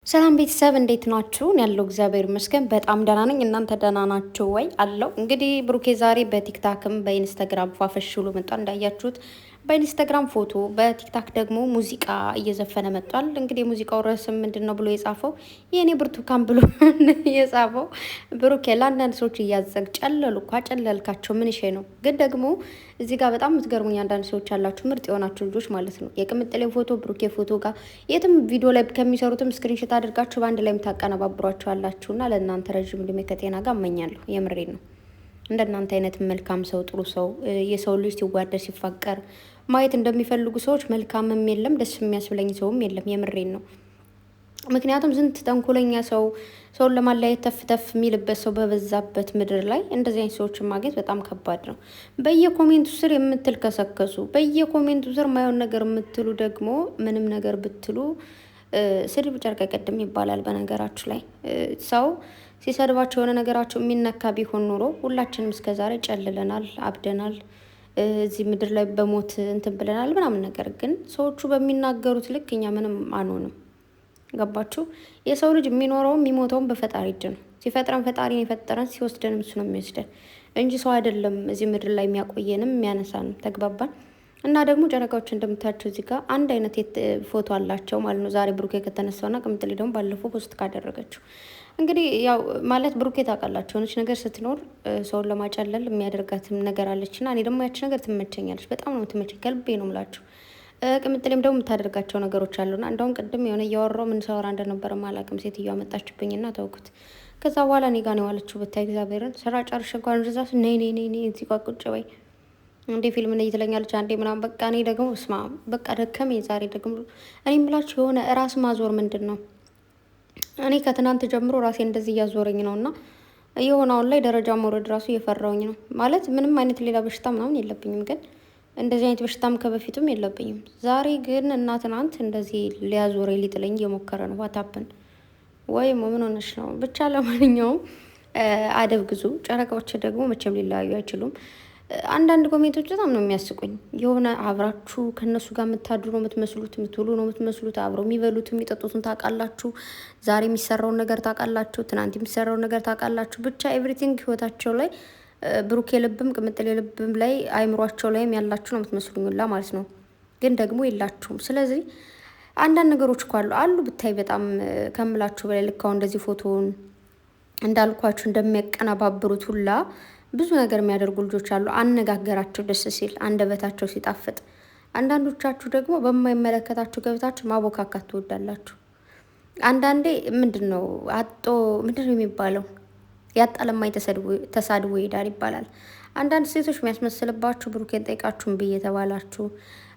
ሰላም ቤተሰብ እንዴት ናችሁ? ያለው እግዚአብሔር ይመስገን በጣም ደህና ነኝ። እናንተ ደህና ናችሁ ወይ? አለው እንግዲህ ብሩኬ ዛሬ በቲክታክም በኢንስታግራም ፏፈሽ ብሎ መጥቷል እንዳያችሁት። በኢንስታግራም ፎቶ፣ በቲክታክ ደግሞ ሙዚቃ እየዘፈነ መጥቷል። እንግዲህ የሙዚቃው ርዕስም ምንድን ነው ብሎ የጻፈው የእኔ ብርቱካን ብሎ የጻፈው ብሩኬ ለአንዳንድ ሰዎች እያዘግ ጨለሉ እኮ ጨለልካቸው ምን ሼ ነው። ግን ደግሞ እዚህ ጋር በጣም የምትገርሙኝ አንዳንድ ሰዎች ያላችሁ ምርጥ የሆናችሁ ልጆች ማለት ነው። የቅምጥሌ ፎቶ ብሩኬ ፎቶ ጋር የትም ቪዲዮ ላይ ከሚሰሩትም ስክሪንሾት አድርጋችሁ በአንድ ላይ የምታቀነባብሯቸው አላችሁና ለእናንተ ረዥም እድሜ ከጤና ጋር እመኛለሁ። የምሬን ነው። እንደናንተ አይነት መልካም ሰው ጥሩ ሰው የሰው ልጅ ሲዋደድ ሲፋቀር ማየት እንደሚፈልጉ ሰዎች መልካምም የለም ደስ የሚያስብለኝ ሰውም የለም። የምሬን ነው። ምክንያቱም ስንት ተንኮለኛ ሰው ሰውን ለማለያየት ተፍ ተፍ የሚልበት ሰው በበዛበት ምድር ላይ እንደዚህ አይነት ሰዎችን ማግኘት በጣም ከባድ ነው። በየኮሜንቱ ስር የምትልከሰከሱ በየኮሜንቱ ስር ማየውን ነገር የምትሉ ደግሞ ምንም ነገር ብትሉ ስድብ ጨርቅ አይቀድም ይባላል። በነገራችሁ ላይ ሰው ሲሰድባቸው የሆነ ነገራቸው የሚነካ ቢሆን ኖሮ ሁላችንም እስከዛሬ ጨልለናል፣ አብደናል፣ እዚህ ምድር ላይ በሞት እንትን ብለናል ምናምን። ነገር ግን ሰዎቹ በሚናገሩት ልክ እኛ ምንም አንሆንም። ገባችሁ? የሰው ልጅ የሚኖረውም የሚሞተውም በፈጣሪ እጅ ነው። ሲፈጥረን ፈጣሪን የፈጠረን ሲወስደንም እሱ ነው የሚወስደን እንጂ ሰው አይደለም እዚህ ምድር ላይ የሚያቆየንም የሚያነሳንም። ተግባባን? እና ደግሞ ጨረቃዎች እንደምታቸው እዚህ ጋር አንድ አይነት ፎቶ አላቸው ማለት ነው። ዛሬ ብሩኬ ከተነሳውና ቅምጥሌ ደግሞ ባለፈው ፖስት ካደረገችው እንግዲህ ያው ማለት ብሩኬ ታውቃላችሁ የሆነች ነገር ስትኖር ሰውን ለማጨለል የሚያደርጋትም ነገር አለችና እኔ ደግሞ ያች ነገር ትመቸኛለች። በጣም ነው ትመቸኝ፣ ከልቤ ነው የምላችሁ። ቅምጥሌም ደግሞ የምታደርጋቸው ነገሮች አሉና እንደውም ቅድም የሆነ እያወራው ምን ሳወራ እንደነበረ ማላቅም ሴትዮዋ መጣችብኝና ተውኩት። ከዛ በኋላ እኔ ጋር ነው የዋለችው። ብታይ እግዚአብሔርን ስራ ጨርሼ እንኳን ርዛ ነይ ነይ ነይ ነይ እዚህ ጋር ቁጭ በይ እንዴ ፊልም ነይ ትለኛለች አንዴ ምናምን። በቃ እኔ ደግሞ ስማ በቃ ደከመኝ ዛሬ ደግሞ። እኔ የምላችሁ የሆነ ራስ ማዞር ምንድን ነው? እኔ ከትናንት ጀምሮ ራሴ እንደዚህ እያዞረኝ ነው እና የሆነ አሁን ላይ ደረጃ መውረድ ራሱ እየፈራውኝ ነው። ማለት ምንም አይነት ሌላ በሽታ ምናምን የለብኝም ግን እንደዚህ አይነት በሽታም ከበፊቱም የለብኝም። ዛሬ ግን እና ትናንት እንደዚህ ሊያዞረ ሊጥለኝ እየሞከረ ነው። ዋታፕን ወይም ምን ሆነች ነው? ብቻ ለማንኛውም አደብ ግዙ። ጨረቃዎች ደግሞ መቼም ሊለያዩ አይችሉም። አንዳንድ ኮሜንቶች በጣም ነው የሚያስቁኝ። የሆነ አብራችሁ ከእነሱ ጋር የምታድሩ ነው የምትመስሉት፣ የምትውሉ ነው የምትመስሉት። አብረው የሚበሉት የሚጠጡትን ታውቃላችሁ። ዛሬ የሚሰራውን ነገር ታውቃላችሁ። ትናንት የሚሰራውን ነገር ታውቃላችሁ። ብቻ ኤቭሪቲንግ ህይወታቸው ላይ ብሩኬ ልብም ቅምጥሌ ልብም ላይ አይምሯቸው ላይም ያላችሁ ነው የምትመስሉኝላ ማለት ነው። ግን ደግሞ የላችሁም። ስለዚህ አንዳንድ ነገሮች እኮ አሉ ብታይ በጣም ከምላችሁ በላይ ልክ አሁን እንደዚህ ፎቶውን እንዳልኳችሁ እንደሚያቀነባብሩት ሁላ ብዙ ነገር የሚያደርጉ ልጆች አሉ። አነጋገራቸው ደስ ሲል፣ አንደበታቸው ሲጣፍጥ። አንዳንዶቻችሁ ደግሞ በማይመለከታችሁ ገብታችሁ ማቦካካት ትወዳላችሁ። አንዳንዴ ምንድን ነው የሚባለው ያጣ ለማኝ ተሳድቦ ይሄዳል ይባላል። አንዳንድ ሴቶች የሚያስመስልባችሁ ብሩኬን ጠይቃችሁን ብዬ የተባላችሁ፣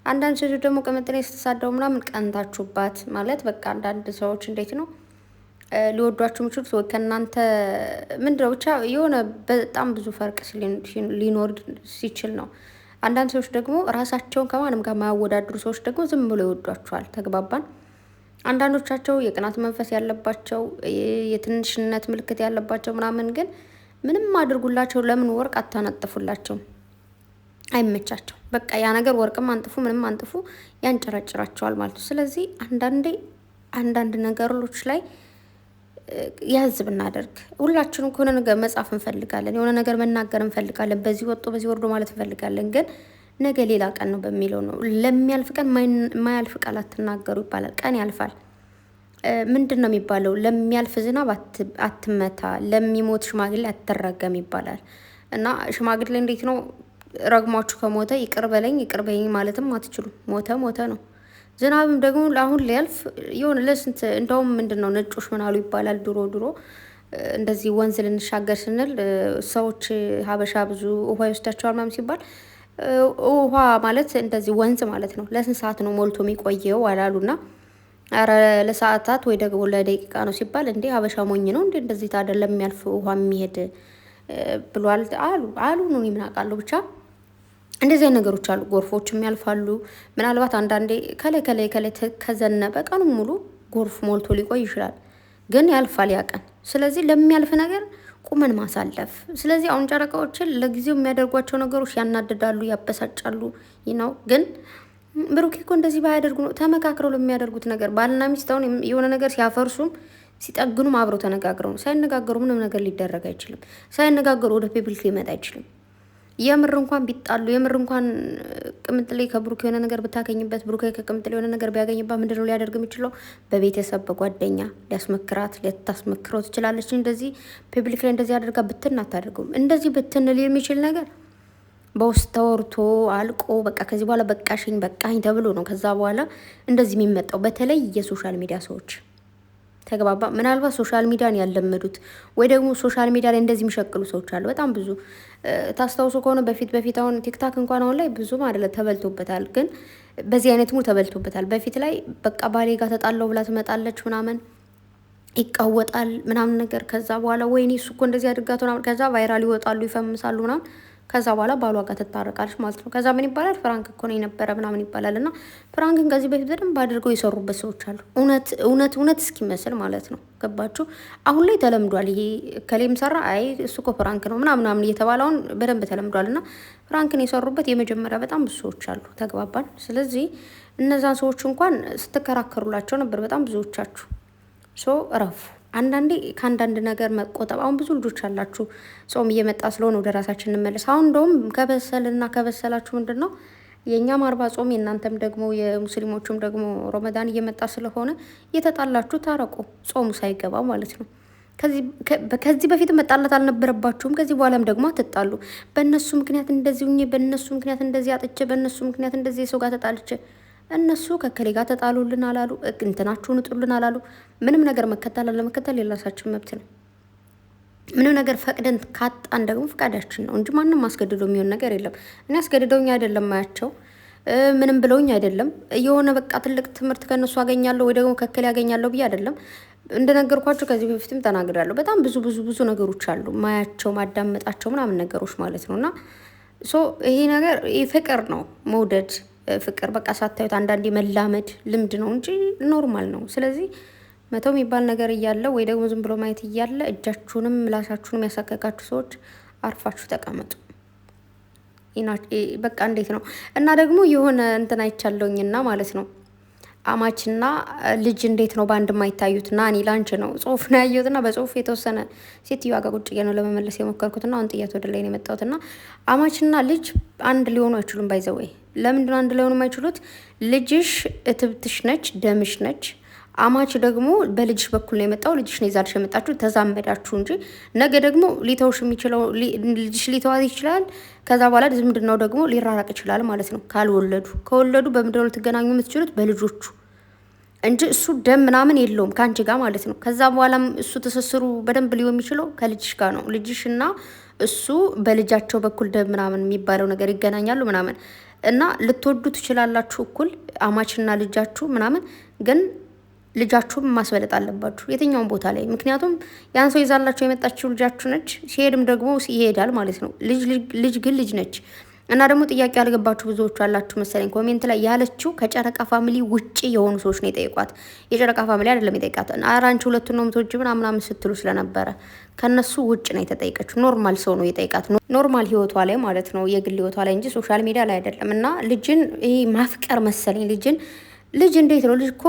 አንዳንድ ሴቶች ደግሞ ቅምጥሌ ስትሳደቡ ምናምን ቀንታችሁባት ማለት በቃ አንዳንድ ሰዎች እንዴት ነው ሊወዷችሁ የሚችሉት ወይ ከእናንተ ምንድነው ብቻ የሆነ በጣም ብዙ ፈርቅ ሊኖር ሲችል ነው። አንዳንድ ሰዎች ደግሞ ራሳቸውን ከማንም ጋር ማያወዳድሩ ሰዎች ደግሞ ዝም ብሎ ይወዷቸዋል። ተግባባን? አንዳንዶቻቸው የቅናት መንፈስ ያለባቸው የትንሽነት ምልክት ያለባቸው ምናምን ግን ምንም አድርጉላቸው ለምን ወርቅ አታነጥፉላቸው? አይመቻቸው። በቃ ያ ነገር ወርቅም አንጥፉ ምንም አንጥፉ ያንጨረጭራቸዋል ማለት ነው። ስለዚህ አንዳንድ ነገሮች ላይ ያዝ ብናደርግ ሁላችንም ከሆነ ነገር መጻፍ እንፈልጋለን፣ የሆነ ነገር መናገር እንፈልጋለን፣ በዚህ ወጥቶ በዚህ ወርዶ ማለት እንፈልጋለን። ግን ነገ ሌላ ቀን ነው በሚለው ነው። ለሚያልፍ ቀን ማያልፍ ቃል አትናገሩ ይባላል። ቀን ያልፋል። ምንድን ነው የሚባለው? ለሚያልፍ ዝናብ አትመታ፣ ለሚሞት ሽማግሌ አትረገም ይባላል። እና ሽማግሌ እንዴት ነው ረግሟችሁ ከሞተ ይቅር በለኝ ይቅር በይኝ ማለትም አትችሉም። ሞተ ነው። ዝናብም ደግሞ ለአሁን ሊያልፍ የሆነ ለስንት እንደውም ምንድን ነው ነጮች ምናሉ ይባላል። ድሮ እንደዚህ ወንዝ ልንሻገር ስንል ሰዎች ሀበሻ ብዙ ውሃ ይወስዳቸዋል ምናምን ሲባል ውሃ ማለት እንደዚህ ወንዝ ማለት ነው። ለስንት ሰዓት ነው ሞልቶ የሚቆየው አላሉና ኧረ ለሰዓታት ወይ ደግሞ ለደቂቃ ነው ሲባል እንዴ ሀበሻ ሞኝ ነው እንዴ እንደዚህ ታዲያ ለሚያልፍ ውሃ የሚሄድ ብሏል አሉ ነው ምን አውቃለሁ። ብቻ እንደዚህ አይነት ነገሮች አሉ። ጎርፎችም ያልፋሉ። ምናልባት አንዳንዴ ከላይ ከዘነበ ቀኑን ሙሉ ጎርፍ ሞልቶ ሊቆይ ይችላል፣ ግን ያልፋል ያ ቀን። ስለዚህ ለሚያልፍ ነገር ቁመን ማሳለፍ። ስለዚህ አሁን ጨረቃዎችን ለጊዜው የሚያደርጓቸው ነገሮች ያናድዳሉ፣ ያበሳጫሉ ነው። ግን ብሩኬ እኮ እንደዚህ ባያደርጉ ነው ተመካክረው ለሚያደርጉት ነገር። ባልና ሚስት አሁን የሆነ ነገር ሲያፈርሱም ሲጠግኑም አብረው ተነጋግረው ነው። ሳይነጋገሩ ምንም ነገር ሊደረግ አይችልም። ሳይነጋገሩ ወደ ፔብሊክ ሊመጣ አይችልም። የምር እንኳን ቢጣሉ የምር እንኳን ቅምጥሌ ከብሩኬ የሆነ ነገር ብታገኝበት ብሩኬ ከቅምጥሌ የሆነ ነገር ቢያገኝባት ምንድነው ሊያደርግ የሚችለው? በቤተሰብ በጓደኛ ሊያስመክራት ሊታስመክረው ትችላለች። እንደዚህ ፔብሊክ ላይ እንደዚህ አድርጋ ብትን አታደርገውም። እንደዚህ ብትን ሊል የሚችል ነገር በውስጥ ተወርቶ አልቆ በቃ ከዚህ በኋላ በቃሽኝ በቃኝ ተብሎ ነው ከዛ በኋላ እንደዚህ የሚመጣው። በተለይ የሶሻል ሚዲያ ሰዎች ተግባባ። ምናልባት ሶሻል ሚዲያን ያለመዱት ወይ ደግሞ ሶሻል ሚዲያ ላይ እንደዚህ የሚሸቅሉ ሰዎች አሉ በጣም ብዙ። ታስታውሱ ከሆነ በፊት አሁን ቲክታክ እንኳን አሁን ላይ ብዙም አይደለ ተበልቶበታል፣ ግን በዚህ አይነት ሙድ ተበልቶበታል። በፊት ላይ በቃ ባሌ ጋር ተጣለው ብላ ትመጣለች ምናምን ይቃወጣል ምናምን ነገር። ከዛ በኋላ ወይኔ እሱ እኮ እንደዚህ አድርጋት ምናምን፣ ከዛ ቫይራል ይወጣሉ ይፈምሳሉ ምናምን። ከዛ በኋላ ባሏ ጋር ትታረቃለች ማለት ነው። ከዛ ምን ይባላል? ፍራንክ እኮ ነው የነበረ ምናምን ይባላል። እና ፍራንክን ከዚህ በፊት በደንብ አድርገው የሰሩበት ሰዎች አሉ። እውነት እስኪመስል ማለት ነው። ገባችሁ? አሁን ላይ ተለምዷል። ይሄ ከሌም ሰራ አይ እሱ እኮ ፍራንክ ነው ምናምን እየተባለውን በደንብ ተለምዷል። እና ፍራንክን የሰሩበት የመጀመሪያ በጣም ብዙ ሰዎች አሉ። ተግባባን? ስለዚህ እነዛን ሰዎች እንኳን ስትከራከሩላቸው ነበር በጣም ብዙዎቻችሁ። እረፉ። አንዳንዴ ከአንዳንድ ነገር መቆጠብ። አሁን ብዙ ልጆች አላችሁ ጾም እየመጣ ስለሆነ ወደ ራሳችን እንመለስ። አሁን እንደውም ከበሰላችሁ ምንድን ነው የእኛም 40 ጾም የእናንተም ደግሞ የሙስሊሞቹም ደግሞ ረመዳን እየመጣ ስለሆነ እየተጣላችሁ ታረቁ፣ ጾሙ ሳይገባ ማለት ነው። ከዚህ በፊት መጣላት አልነበረባችሁም። ከዚህ በኋላም ደግሞ አትጣሉ። በእነሱ ምክንያት እንደዚህ ሁኜ፣ በእነሱ ምክንያት እንደዚህ አጥቼ፣ በእነሱ ምክንያት እንደዚህ የሰው ጋር ተጣልቼ እነሱ ከከሌ ጋር ተጣሉልን አላሉ፣ እንትናችሁን እጡልን አላሉ። ምንም ነገር መከተል አለመከተል የራሳችን መብት ነው። ምንም ነገር ፈቅደን ካጣን ደግሞ ፈቃዳችን ነው እንጂ ማንም አስገድዶ የሚሆን ነገር የለም። እኔ አስገድደውኝ አይደለም ማያቸው፣ ምንም ብለውኝ አይደለም። የሆነ በቃ ትልቅ ትምህርት ከእነሱ አገኛለሁ ወይ ደግሞ ከከሌ ያገኛለሁ ብዬ አይደለም። እንደነገርኳቸው ከዚህ በፊትም ተናግሬያለሁ። በጣም ብዙ ነገሮች አሉ ማያቸው ማዳመጣቸው ምናምን ነገሮች ማለት ነው። እና ይሄ ነገር ፍቅር ነው መውደድ ፍቅር በቃ ሳታዩት አንዳንዴ መላመድ ልምድ ነው እንጂ ኖርማል ነው። ስለዚህ መተው የሚባል ነገር እያለ ወይ ደግሞ ዝም ብሎ ማየት እያለ እጃችሁንም ምላሳችሁንም ያሳከካችሁ ሰዎች አርፋችሁ ተቀመጡ። በቃ እንዴት ነው እና ደግሞ የሆነ እንትን አይቻለውኝና ማለት ነው አማችና ልጅ እንዴት ነው በአንድ የማይታዩት? ናኒ ላንች ነው ጽሁፍ ነው ያየሁትና በጽሁፍ የተወሰነ ሴትዮዋ ጋር ቁጭ ነው ለመመለስ የሞከርኩትና አሁን ጥያት ወደ ላይ ነው የመጣሁትና አማችና ልጅ አንድ ሊሆኑ አይችሉም። ባይዘወይ ለምንድነው አንድ ሊሆኑ የማይችሉት? ልጅሽ እትብትሽ ነች፣ ደምሽ ነች። አማች ደግሞ በልጅሽ በኩል ነው የመጣው። ልጅሽ ነው ይዛልሽ የመጣችሁ፣ ተዛመዳችሁ እንጂ ነገ ደግሞ ሊተውሽ የሚችለው ልጅሽ ሊተዋት ይችላል። ከዛ በኋላ ዝምድናው ደግሞ ሊራራቅ ይችላል ማለት ነው። ካልወለዱ ከወለዱ በምንድነው ልትገናኙ የምትችሉት? በልጆቹ እንጂ እሱ ደም ምናምን የለውም ከአንቺ ጋር ማለት ነው። ከዛ በኋላም እሱ ትስስሩ በደንብ ሊሆን የሚችለው ከልጅሽ ጋር ነው። ልጅሽና እሱ በልጃቸው በኩል ደም ምናምን የሚባለው ነገር ይገናኛሉ ምናምን እና ልትወዱ ትችላላችሁ እኩል አማችና ልጃችሁ ምናምን ግን ልጃችሁም ማስበለጥ አለባችሁ የትኛውን ቦታ ላይ። ምክንያቱም ያን ሰው ይዛላችሁ የመጣችው ልጃችሁ ነች። ሲሄድም ደግሞ ይሄዳል ማለት ነው። ልጅ ግን ልጅ ነች። እና ደግሞ ጥያቄ ያልገባችሁ ብዙዎቹ አላችሁ መሰለኝ ኮሜንት ላይ ያለችው ከጨረቃ ፋሚሊ ውጪ የሆኑ ሰዎች ነው የጠይቋት። የጨረቃ ፋሚሊ አይደለም የጠይቃት። ኧረ አንቺ ሁለቱን ነው የምትወጂው ምናምን ስትሉ ስለነበረ ከነሱ ውጭ ነው የተጠይቀችው። ኖርማል ሰው ነው የጠይቃት፣ ኖርማል ህይወቷ ላይ ማለት ነው፣ የግል ህይወቷ ላይ እንጂ ሶሻል ሚዲያ ላይ አይደለም። እና ልጅን ይሄ ማፍቀር መሰለኝ ልጅ እንዴት ነው ልጅ እኮ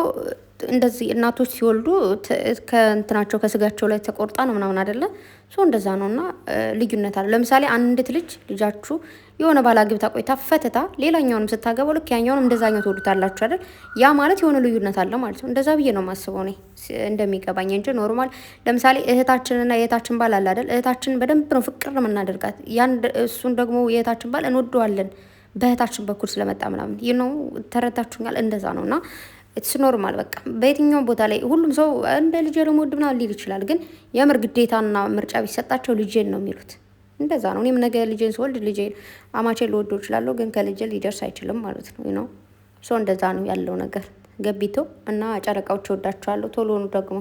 እንደዚህ እናቶች ሲወልዱ ከእንትናቸው ከስጋቸው ላይ ተቆርጣ ነው ምናምን አይደለ? እንደዛ ነው። እና ልዩነት አለ። ለምሳሌ አንዲት ልጃችሁ የሆነ ባላግብታ ቆይታ ፈትታ ሌላኛውንም ስታገባው ልክ ያኛውንም እንደዛኛው ትወዱታላችሁ አይደል? ያ ማለት የሆነ ልዩነት አለ ማለት ነው። እንደዛ ብዬ ነው የማስበው እኔ እንደሚገባኝ እንጂ ኖርማል። ለምሳሌ እህታችንና የእህታችን ባል አለ አይደል? እህታችን በደንብ ነው ፍቅር ነው የምናደርጋት። እሱን ደግሞ የእህታችን ባል እንወደዋለን በእህታችን በኩል ስለመጣ ምናምን ይህ ነው። ተረታችሁኛል? እንደዛ ነው። እና ኢትስ ኖርማል በቃ በየትኛውም ቦታ ላይ ሁሉም ሰው እንደ ልጄ ለመወድ ምናምን ሊል ይችላል። ግን የምር ግዴታና ምርጫ ቢሰጣቸው ልጄን ነው የሚሉት። እንደዛ ነው። እኔም ነገ ልጄን ስወልድ ልጄን አማቼን ልወደው እችላለሁ፣ ግን ከልጄ ሊደርስ አይችልም ማለት ነው። እንደዛ ነው ያለው ነገር ገቢቶ እና ጨረቃዎች ወዳቸዋለሁ። ቶሎ ደግሞ